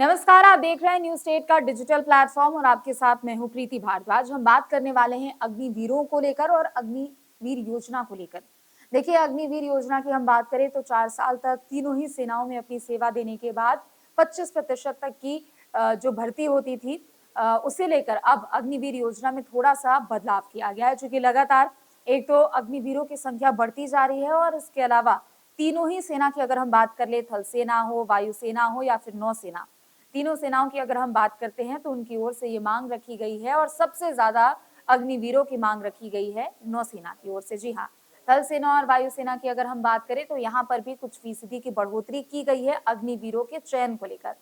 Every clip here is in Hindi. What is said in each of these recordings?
नमस्कार, आप देख रहे हैं न्यूज स्टेट का डिजिटल प्लेटफॉर्म और आपके साथ मैं हूं प्रीति भारद्वाज। हम बात करने वाले हैं अग्निवीरों को लेकर और अग्निवीर योजना को लेकर। देखिए, अग्निवीर योजना की हम बात करें तो 4 साल तक तीनों ही सेनाओं में अपनी सेवा देने के बाद 25% तक की जो भर्ती होती थी, उसे लेकर अब अग्निवीर योजना में थोड़ा सा बदलाव किया गया है। चूंकि लगातार एक तो अग्निवीरों की संख्या बढ़ती जा रही है और इसके अलावा तीनों ही सेना की अगर हम बात कर ले, थल सेना हो, वायुसेना हो या फिर नौसेना, तीनों सेनाओं की अगर हम बात करते हैं तो उनकी ओर से ये मांग रखी गई है और सबसे ज्यादा अग्निवीरों की मांग रखी गई है नौसेना की ओर से। जी हाँ, थल सेना और वायुसेना की अगर हम बात करें तो यहाँ पर भी कुछ फीसदी की बढ़ोतरी की गई है अग्निवीरों के चयन को लेकर।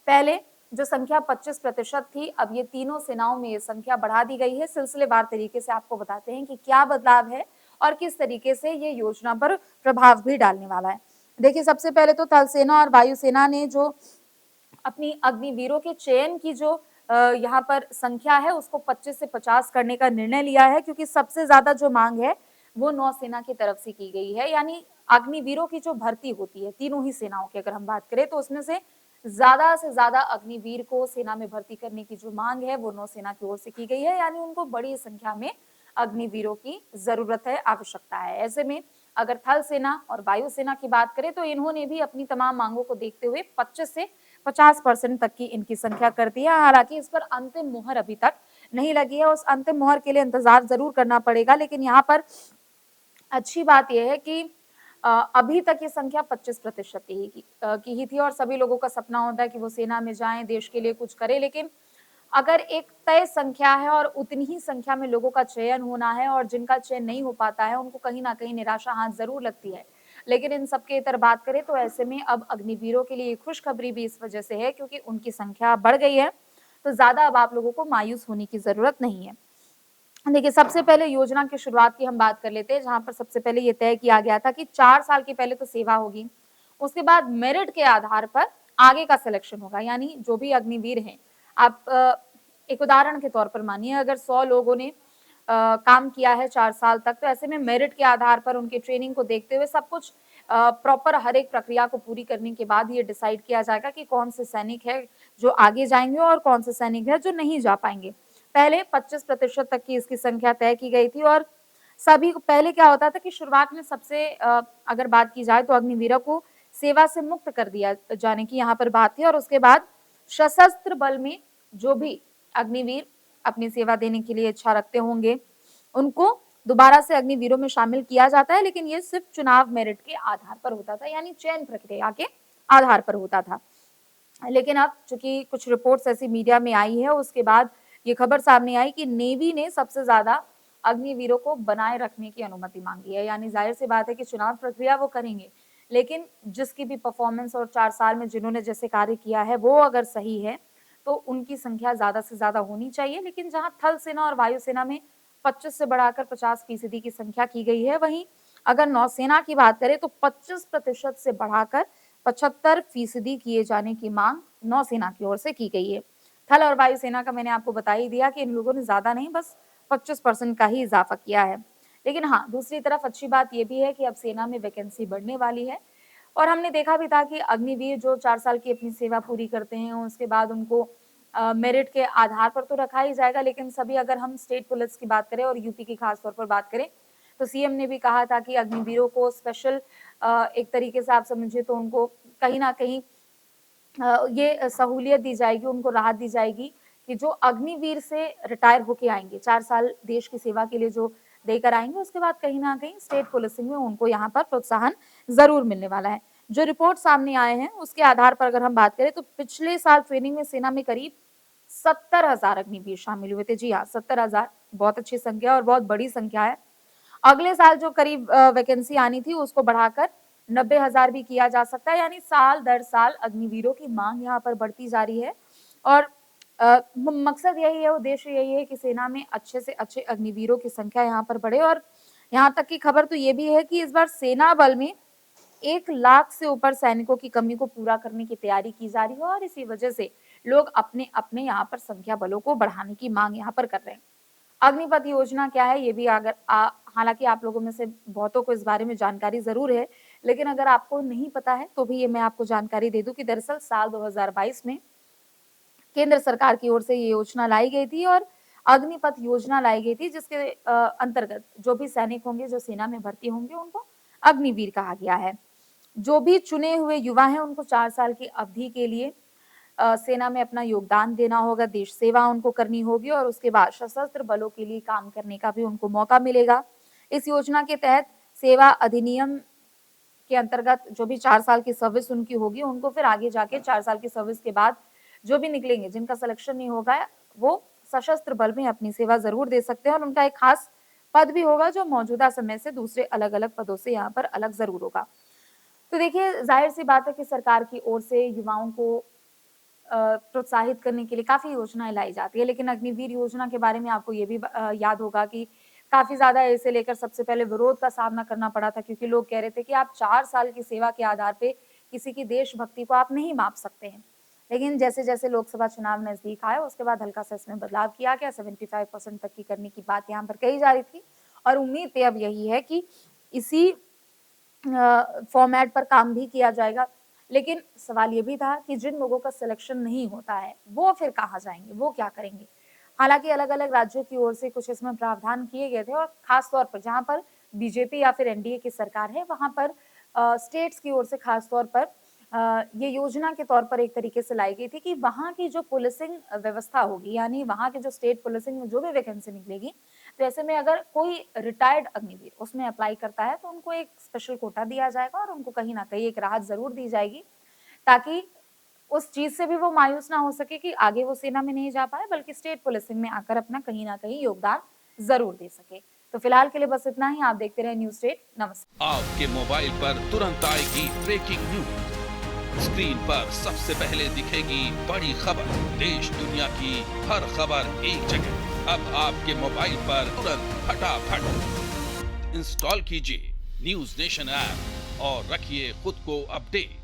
पहले जो संख्या 25% थी, अब ये तीनों सेनाओं में ये संख्या बढ़ा दी गई है। सिलसिलेवार तरीके से आपको बताते हैं कि क्या बदलाव है और किस तरीके से ये योजना पर प्रभाव भी डालने वाला है। देखिए, सबसे पहले तो थल सेना और वायुसेना ने जो अपनी अग्निवीरों के चयन की जो यहाँ पर संख्या है उसको 25 से 50 करने का निर्णय लिया है, क्योंकि सबसे ज्यादा जो मांग है वो नौसेना की तरफ से की गई है। यानी अग्निवीरों की जो भर्ती होती है तीनों ही सेनाओं की अगर हम बात करें तो उसमें से ज्यादा अग्निवीर को सेना में भर्ती करने की जो मांग है वो नौसेना की ओर से की गई है। यानी उनको बड़ी संख्या में अग्निवीरों की जरूरत है, आवश्यकता है। ऐसे में अगर थल सेना और वायुसेना की बात करें तो इन्होंने भी अपनी तमाम मांगों को देखते हुए 25 से 50% तक की इनकी संख्या कर दी है। हालांकि इस पर अंतिम मुहर अभी तक नहीं लगी है, उस अंतिम मुहर के लिए इंतजार जरूर करना पड़ेगा। लेकिन यहाँ पर अच्छी बात यह है कि अभी तक ये संख्या 25% की ही थी और सभी लोगों का सपना होता है कि वो सेना में जाएं, देश के लिए कुछ करें। लेकिन अगर एक तय संख्या है और उतनी ही संख्या में लोगों का चयन होना है और जिनका चयन नहीं हो पाता है उनको कहीं ना कहीं निराशा हाथ जरूर लगती है। लेकिन इन सबके इतर बात करें तो ऐसे में अब अग्निवीरों के लिए खुशखबरी भी इस वजह से है क्योंकि उनकी संख्या बढ़ गई है। तो ज्यादा अब आप लोगों को मायूस होने की जरूरत नहीं है। देखिए, सबसे पहले योजना की शुरुआत की हम बात कर लेते हैं, जहां पर सबसे पहले ये तय किया गया था कि 4 साल की पहले तो सेवा होगी, उसके बाद मेरिट के आधार पर आगे का सिलेक्शन होगा। यानी जो भी अग्निवीर हैं, आप एक उदाहरण के तौर पर मानिए अगर 100 लोगों ने काम किया है 4 साल तक, तो ऐसे में मेरिट के आधार पर उनकी ट्रेनिंग को देखते हुए सब कुछ प्रॉपर हर एक प्रक्रिया को पूरी करने के बाद ये डिसाइड किया जाएगा कि कौन से सैनिक है जो आगे जाएंगे और कौन से सैनिक है जो नहीं जा पाएंगे। पहले 25% तक की इसकी संख्या तय की गई थी और सभी को पहले क्या होता था कि शुरुआत में सबसे अगर बात की जाए तो अग्निवीरों को सेवा से मुक्त कर दिया जाने की यहाँ पर बात थी और उसके बाद सशस्त्र बल में जो भी अग्निवीर अपनी सेवा देने के लिए इच्छा रखते होंगे उनको दोबारा से अग्निवीरों में शामिल किया जाता है। लेकिन ये सिर्फ चुनाव मेरिट के आधार पर होता था, यानी चयन प्रक्रिया के आधार पर होता था। लेकिन अब चूंकि कुछ रिपोर्ट्स ऐसी मीडिया में आई है उसके बाद ये खबर सामने आई कि नेवी ने सबसे ज्यादा अग्निवीरों को बनाए रखने की अनुमति मांगी है। यानी जाहिर सी बात है कि चुनाव प्रक्रिया वो करेंगे, लेकिन जिसकी भी परफॉर्मेंस और 4 साल में जिन्होंने जैसे कार्य किया है वो अगर सही है तो उनकी संख्या ज्यादा से ज्यादा होनी चाहिए। लेकिन जहां थल सेना और वायुसेना में 25 से बढ़ाकर 50% की संख्या की गई है, वहीं अगर नौसेना की बात करें तो 25% से बढ़ाकर 75% किए जाने की मांग नौसेना की ओर से की गई है। थल और वायुसेना का मैंने आपको बता ही दिया कि इन लोगों ने ज्यादा नहीं, बस 25% का ही इजाफा किया है। लेकिन हाँ, दूसरी तरफ अच्छी बात यह भी है कि अब सेना में वैकेंसी बढ़ने वाली है और हमने देखा भी था कि अग्निवीर जो 4 साल की अपनी सेवा पूरी करते हैं उसके बाद उनको मेरिट के आधार पर तो रखा ही जाएगा। लेकिन सभी अगर हम स्टेट पुलिस की बात करें और यूपी की खास तौर पर बात करें तो सीएम ने भी कहा था कि अग्निवीरों को स्पेशल एक तरीके से आप समझिए तो उनको कहीं ना कहीं ये सहूलियत दी जाएगी, उनको राहत दी जाएगी कि जो अग्निवीर से रिटायर होके आएंगे 4 साल देश की सेवा के लिए जो देकर आएंगे उसके बाद कहीं ना कहीं स्टेट पुलिसिंग में उनको यहाँ पर प्रोत्साहन जरूर मिलने वाला है। जो रिपोर्ट सामने आए हैं उसके आधार पर अगर हम बात करें तो पिछले साल ट्रेनिंग में सेना में करीब 70,000 अग्निवीर शामिल हुए थे। जी हाँ, 70,000 बहुत अच्छी संख्या और बहुत बड़ी संख्या है। अगले साल जो करीब वैकेंसी आनी थी उसको बढ़ाकर 90,000 भी किया जा सकता है। यानी साल दर साल अग्निवीरों की मांग यहाँ पर बढ़ती जा रही है और मकसद यही है, उद्देश्य यही है कि सेना में अच्छे से अच्छे अग्निवीरों की संख्या यहाँ पर बढ़े। और यहाँ तक की खबर तो ये भी है कि इस बार सेना बल में 1 लाख से ऊपर सैनिकों की कमी को पूरा करने की तैयारी की जा रही है और इसी वजह से लोग अपने अपने यहाँ पर संख्या बलों को बढ़ाने की मांग यहाँ पर कर रहे हैं। अग्निपथ योजना क्या है ये भी अगर हालांकि आप लोगों में से बहुतों को इस बारे में जानकारी जरूर है, लेकिन अगर आपको नहीं पता है तो भी ये मैं आपको जानकारी दे दूं कि दरअसल साल 2022 में केंद्र सरकार की ओर से ये योजना लाई गई थी और अग्निपथ योजना लाई गई थी, जिसके अंतर्गत जो भी सैनिक होंगे, जो सेना में भर्ती होंगे, उनको अग्निवीर कहा गया है। जो भी चुने हुए युवा हैं, उनको 4 साल की अवधि के लिए सेना में अपना योगदान देना होगा, देश सेवा उनको करनी होगी और उसके बाद सशस्त्र बलों के लिए काम करने का भी उनको मौका मिलेगा। इस योजना के तहत सेवा अधिनियम के अंतर्गत जो भी 4 साल की सर्विस उनकी होगी, उनको फिर आगे जाके 4 साल की सर्विस के बाद जो भी निकलेंगे, जिनका सिलेक्शन नहीं होगा, वो सशस्त्र बल में अपनी सेवा ज़रूर दे सकते हैं और उनका एक खास पद भी होगा, जो मौजूदा समय से दूसरे अलग-अलग पदों से यहाँ पर अलग ज़रूर होगा। तो देखिए, ज़ाहिर-सी बात है कि सरकार की ओर से युवाओं को प्रोत्साहित करने के लिए काफ़ी योजनाएँ लाई जाती है, लेकिन अग्निवीर योजना के बारे में आपको ये भी याद होगा कि काफ़ी ज़्यादा इसे लेकर सबसे पहले विरोध का सामना करना पड़ा था, क्योंकि लोग कह रहे थे कि आप 4 साल की सेवा के आधार पे किसी की देशभक्ति को आप नहीं माप सकते हैं। लेकिन जैसे-जैसे लोकसभा चुनाव नज़दीक आए, उसके बाद हल्का-सा इसमें बदलाव किया गया, 75% तक की करने की बात यहाँ पर कही जा रही थी और उम्मीद भी अब यही है कि इसी फॉर्मेट पर काम भी किया जाएगा। लेकिन सवाल ये भी था कि जिन लोगों का सिलेक्शन नहीं होता है, वो फिर कहाँ जाएँगे, वो क्या करेंगे? हालाँकि अलग-अलग राज्यों की ओर से कुछ इसमें प्रावधान किए गए थे और खास तौर पर जहाँ पर बीजेपी या फिर एनडीए की सरकार है, वहाँ पर स्टेट्स की ओर से खास तौर पर ये योजना के तौर पर एक तरीके से लाई गई थी कि वहाँ की जो पुलिसिंग व्यवस्था होगी, यानी वहाँ के जो स्टेट पुलिसिंग में जो भी वैकेंसी निकलेगी, तो ऐसे में अगर कोई रिटायर्ड अग्निवीर उसमें अप्लाई करता है, तो उनको एक स्पेशल कोटा दिया जाएगा और उनको कहीं न कहीं एक राहत ज़रूर दी जाएगी, ताकि उस चीज़ से भी वो मायूस ना हो सके कि आगे वो सेना में नहीं जा पाए, बल्कि स्टेट पुलिसिंग में आकर अपना कहीं न कहीं योगदान ज़रूर दे सके। तो फिलहाल के लिए बस इतना ही। आप देखते रहें न्यूज़ स्टेट। नमस्कार। आपके मोबाइल पर तुरंत आएगी ब्रेकिंग न्यूज। स्क्रीन पर सबसे पहले दिखेगी बड़ी खबर। देश दुनिया की हर खबर एक जगह। अब आपके मोबाइल पर तुरंत फटाफट इंस्टॉल कीजिए न्यूज नेशन ऐप और रखिए खुद को अपडेट।